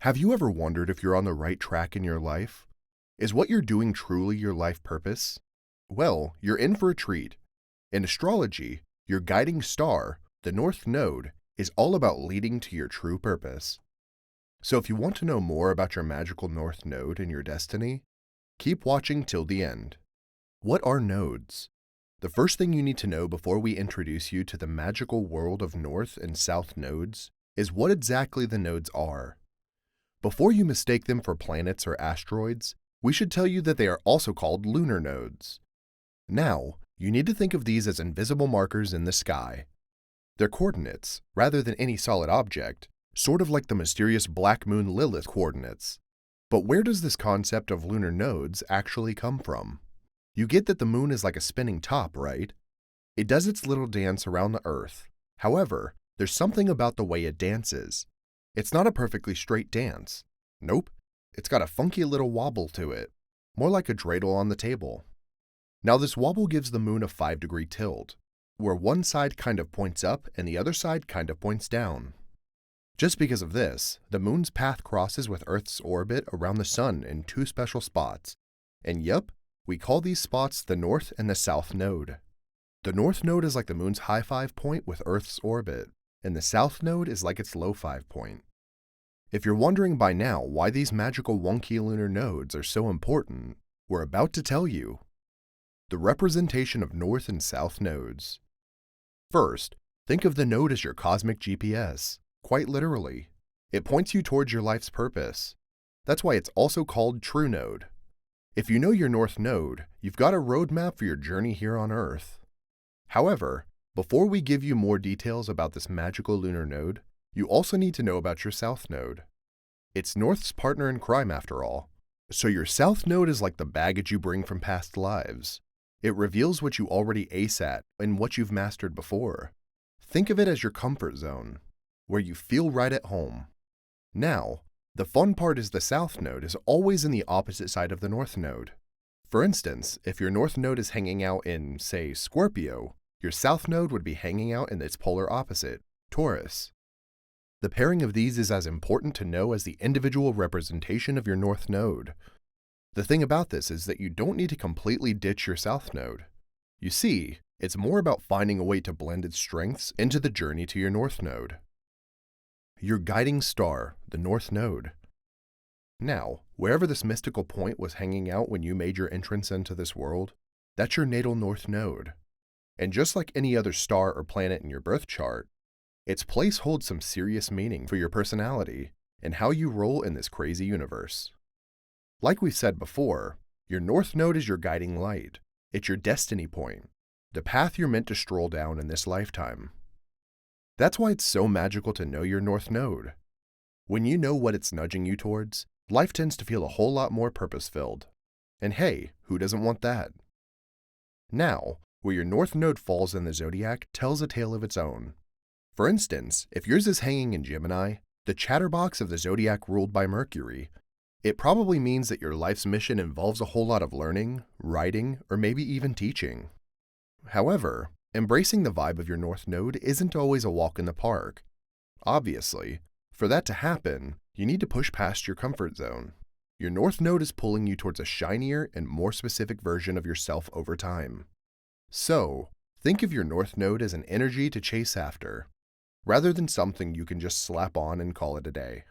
Have you ever wondered if you're on the right track in your life? Is what you're doing truly your life purpose? Well, you're in for a treat. In astrology, your guiding star, the North Node, is all about leading to your true purpose. So if you want to know more about your magical North Node and your destiny, keep watching till the end. What are nodes? The first thing you need to know before we introduce you to the magical world of North and South nodes is what exactly the nodes are. Before you mistake them for planets or asteroids, we should tell you that they are also called lunar nodes. Now, you need to think of these as invisible markers in the sky. They're coordinates, rather than any solid object, sort of like the mysterious Black Moon Lilith coordinates. But where does this concept of lunar nodes actually come from? You get that the moon is like a spinning top, right? It does its little dance around the Earth. However, there's something about the way it dances. It's not a perfectly straight dance. Nope, it's got a funky little wobble to it, more like a dreidel on the table. Now this wobble gives the moon a 5-degree tilt, where one side kind of points up and the other side kind of points down. Just because of this, the moon's path crosses with Earth's orbit around the sun in two special spots. And yup, we call these spots the North and the South Node. The North Node is like the moon's high 5 point with Earth's orbit, and the South Node is like its low 5 point. If you're wondering by now why these magical wonky lunar nodes are so important, we're about to tell you. The representation of North and South nodes. First, think of the node as your cosmic GPS. Quite literally, it points you towards your life's purpose. That's why it's also called True Node. If you know your North Node, you've got a roadmap for your journey here on Earth. However, before we give you more details about this magical lunar node, you also need to know about your South Node. It's North's partner in crime after all. So your South Node is like the baggage you bring from past lives. It reveals what you already ace at and what you've mastered before. Think of it as your comfort zone, where you feel right at home. Now, the fun part is the South Node is always in the opposite side of the North Node. For instance, if your North Node is hanging out in, say, Scorpio, your South Node would be hanging out in its polar opposite, Taurus. The pairing of these is as important to know as the individual representation of your North Node. The thing about this is that you don't need to completely ditch your South Node. You see, it's more about finding a way to blend its strengths into the journey to your North Node. Your guiding star, the North Node. Now, wherever this mystical point was hanging out when you made your entrance into this world, that's your natal North Node. And just like any other star or planet in your birth chart, its place holds some serious meaning for your personality and how you roll in this crazy universe. Like we said before, your North Node is your guiding light. It's your destiny point, the path you're meant to stroll down in this lifetime. That's why it's so magical to know your North Node. When you know what it's nudging you towards, life tends to feel a whole lot more purpose-filled. And hey, who doesn't want that? Now, where your North Node falls in the zodiac tells a tale of its own. For instance, if yours is hanging in Gemini, the chatterbox of the zodiac ruled by Mercury, it probably means that your life's mission involves a whole lot of learning, writing, or maybe even teaching. However, embracing the vibe of your North Node isn't always a walk in the park. Obviously, for that to happen, you need to push past your comfort zone. Your North Node is pulling you towards a shinier and more specific version of yourself over time. So, think of your North Node as an energy to chase after, rather than something you can just slap on and call it a day.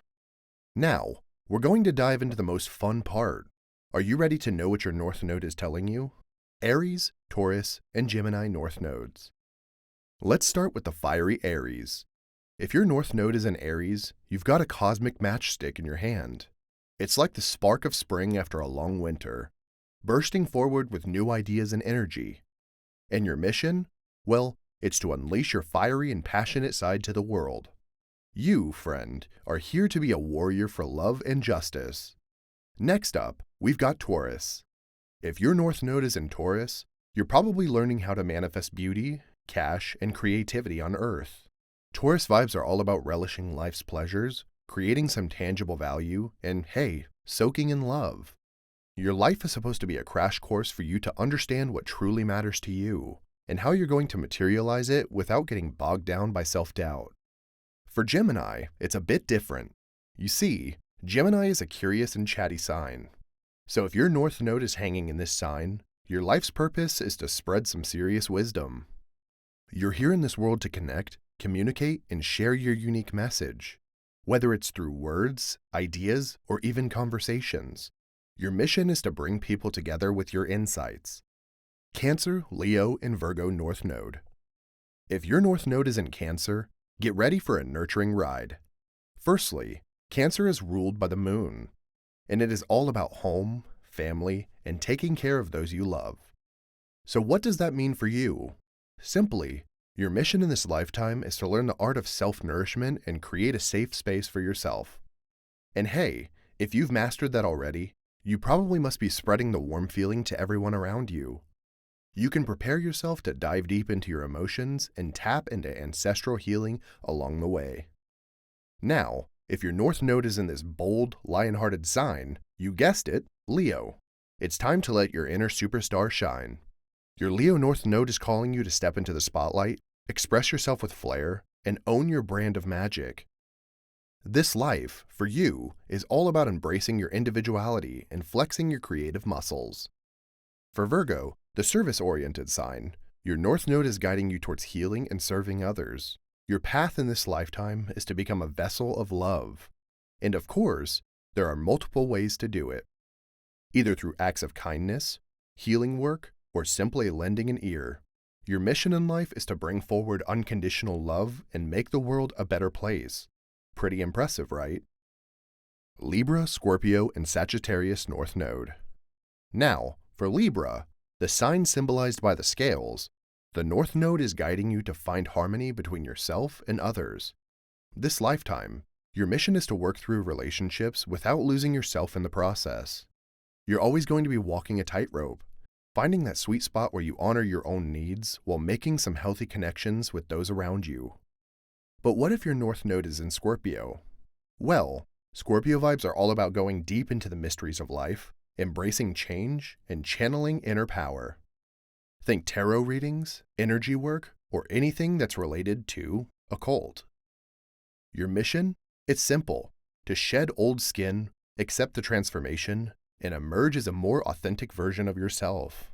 Now, we're going to dive into the most fun part. Are you ready to know what your North Node is telling you? Aries, Taurus, and Gemini North Nodes. Let's start with the fiery Aries. If your North Node is in Aries, you've got a cosmic matchstick in your hand. It's like the spark of spring after a long winter, bursting forward with new ideas and energy. And your mission? Well, it's to unleash your fiery and passionate side to the world. You, friend, are here to be a warrior for love and justice. Next up, we've got Taurus. If your North Node is in Taurus, you're probably learning how to manifest beauty, cash, and creativity on Earth. Taurus vibes are all about relishing life's pleasures, creating some tangible value, and hey, soaking in love. Your life is supposed to be a crash course for you to understand what truly matters to you, and how you're going to materialize it without getting bogged down by self-doubt. For Gemini, it's a bit different. You see, Gemini is a curious and chatty sign. So if your North Node is hanging in this sign, your life's purpose is to spread some serious wisdom. You're here in this world to connect, communicate, and share your unique message. Whether it's through words, ideas, or even conversations, your mission is to bring people together with your insights. Cancer, Leo, and Virgo North Node. If your North Node is in Cancer, get ready for a nurturing ride. Firstly, Cancer is ruled by the moon, and it is all about home, family, and taking care of those you love. So what does that mean for you? Simply, your mission in this lifetime is to learn the art of self-nourishment and create a safe space for yourself. And hey, if you've mastered that already, you probably must be spreading the warm feeling to everyone around you. You can prepare yourself to dive deep into your emotions and tap into ancestral healing along the way. Now, if your North Node is in this bold, lion-hearted sign, you guessed it, Leo. It's time to let your inner superstar shine. Your Leo North Node is calling you to step into the spotlight, express yourself with flair, and own your brand of magic. This life, for you, is all about embracing your individuality and flexing your creative muscles. For Virgo, the service-oriented sign, your North Node is guiding you towards healing and serving others. Your path in this lifetime is to become a vessel of love. And of course, there are multiple ways to do it. Either through acts of kindness, healing work, or simply lending an ear. Your mission in life is to bring forward unconditional love and make the world a better place. Pretty impressive, right? Libra, Scorpio, and Sagittarius North Node. Now, for Libra, the sign symbolized by the scales, the North Node is guiding you to find harmony between yourself and others. This lifetime, your mission is to work through relationships without losing yourself in the process. You're always going to be walking a tightrope, finding that sweet spot where you honor your own needs while making some healthy connections with those around you. But what if your North Node is in Scorpio? Well, Scorpio vibes are all about going deep into the mysteries of life, embracing change, and channeling inner power. Think tarot readings, energy work, or anything that's related to occult. Your mission? It's simple: to shed old skin, accept the transformation, and emerge as a more authentic version of yourself.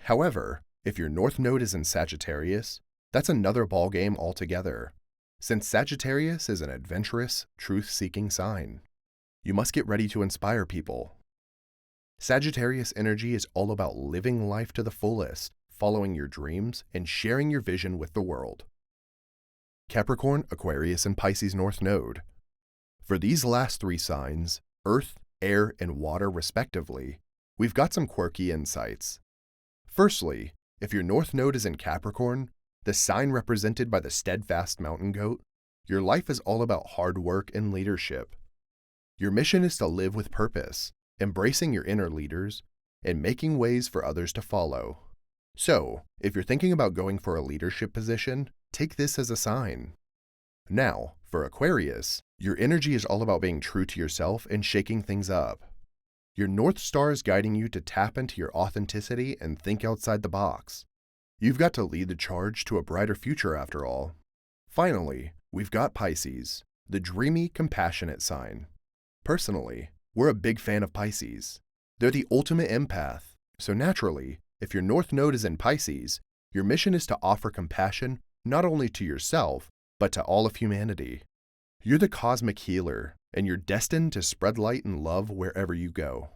However, if your North Node is in Sagittarius, that's another ballgame altogether, since Sagittarius is an adventurous, truth-seeking sign. You must get ready to inspire people. Sagittarius energy is all about living life to the fullest, following your dreams, and sharing your vision with the world. Capricorn, Aquarius, and Pisces North Node. For these last three signs, Earth, Air, and Water respectively, we've got some quirky insights. Firstly, if your North Node is in Capricorn, the sign represented by the steadfast mountain goat, your life is all about hard work and leadership. Your mission is to live with purpose, embracing your inner leaders, and making ways for others to follow. So, if you're thinking about going for a leadership position, take this as a sign. Now, for Aquarius, your energy is all about being true to yourself and shaking things up. Your North Star is guiding you to tap into your authenticity and think outside the box. You've got to lead the charge to a brighter future after all. Finally, we've got Pisces, the dreamy, compassionate sign. Personally, we're a big fan of Pisces. They're the ultimate empath, so naturally, if your North Node is in Pisces, your mission is to offer compassion not only to yourself, but to all of humanity. You're the cosmic healer, and you're destined to spread light and love wherever you go.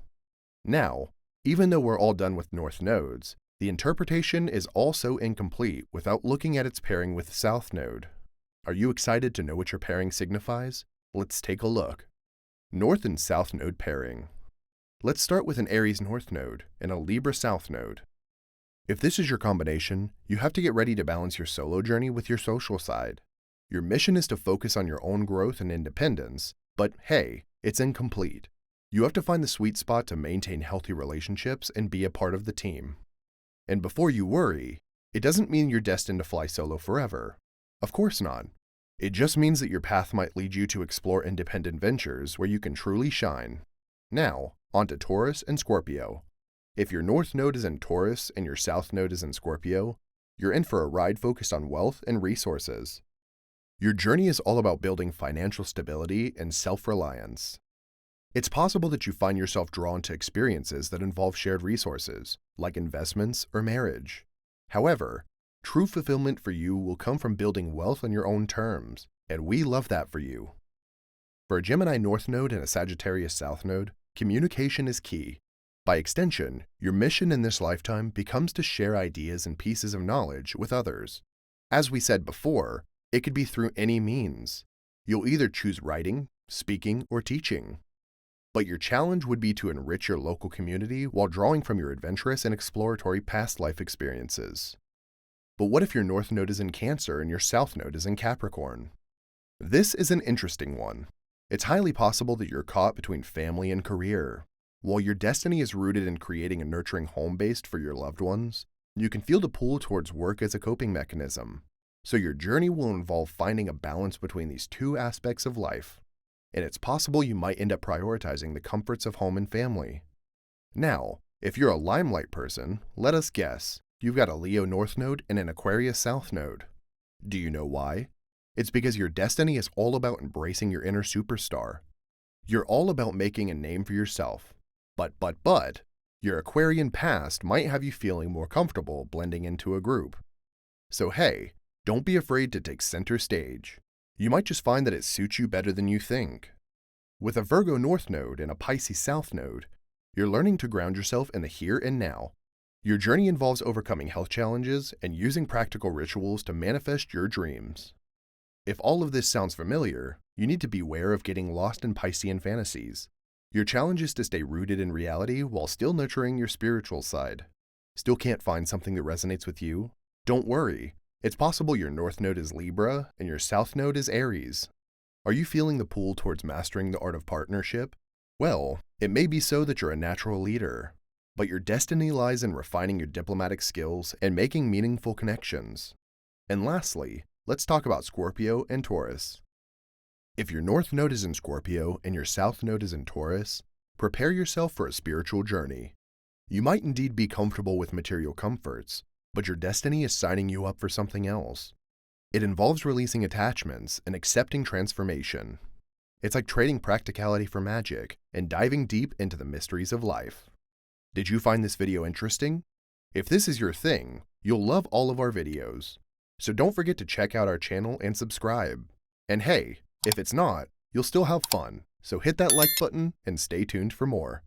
Now, even though we're all done with North Nodes, the interpretation is also incomplete without looking at its pairing with South Node. Are you excited to know what your pairing signifies? Let's take a look. North and South Node pairing. Let's start with an Aries North Node and a Libra South Node. If this is your combination, you have to get ready to balance your solo journey with your social side. Your mission is to focus on your own growth and independence, but hey, it's incomplete. You have to find the sweet spot to maintain healthy relationships and be a part of the team. And before you worry, it doesn't mean you're destined to fly solo forever. Of course not. It just means that your path might lead you to explore independent ventures where you can truly shine. Now, on to Taurus and Scorpio. If your North Node is in Taurus and your South Node is in Scorpio, you're in for a ride focused on wealth and resources. Your journey is all about building financial stability and self-reliance. It's possible that you find yourself drawn to experiences that involve shared resources, like investments or marriage. However, true fulfillment for you will come from building wealth on your own terms, and we love that for you. For a Gemini North Node and a Sagittarius South Node, communication is key. By extension, your mission in this lifetime becomes to share ideas and pieces of knowledge with others. As we said before, it could be through any means. You'll either choose writing, speaking, or teaching. But your challenge would be to enrich your local community while drawing from your adventurous and exploratory past life experiences. But what if your North Node is in Cancer and your South Node is in Capricorn? This is an interesting one. It's highly possible that you're caught between family and career. While your destiny is rooted in creating a nurturing home base for your loved ones, you can feel the pull towards work as a coping mechanism. So your journey will involve finding a balance between these two aspects of life, and it's possible you might end up prioritizing the comforts of home and family. Now, if you're a limelight person, let us guess, you've got a Leo North Node and an Aquarius South Node. Do you know why? It's because your destiny is all about embracing your inner superstar. You're all about making a name for yourself. But, your Aquarian past might have you feeling more comfortable blending into a group. So hey, don't be afraid to take center stage. You might just find that it suits you better than you think. With a Virgo North Node and a Pisces South Node, you're learning to ground yourself in the here and now. Your journey involves overcoming health challenges and using practical rituals to manifest your dreams. If all of this sounds familiar, you need to beware of getting lost in Piscean fantasies. Your challenge is to stay rooted in reality while still nurturing your spiritual side. Still can't find something that resonates with you? Don't worry. It's possible your North Node is Libra and your South Node is Aries. Are you feeling the pull towards mastering the art of partnership? Well, it may be so that you're a natural leader, but your destiny lies in refining your diplomatic skills and making meaningful connections. And lastly, let's talk about Scorpio and Taurus. If your North Node is in Scorpio and your South Node is in Taurus, prepare yourself for a spiritual journey. You might indeed be comfortable with material comforts, but your destiny is signing you up for something else. It involves releasing attachments and accepting transformation. It's like trading practicality for magic and diving deep into the mysteries of life. Did you find this video interesting? If this is your thing, you'll love all of our videos. So don't forget to check out our channel and subscribe. And hey, if it's not, you'll still have fun, so hit that like button and stay tuned for more.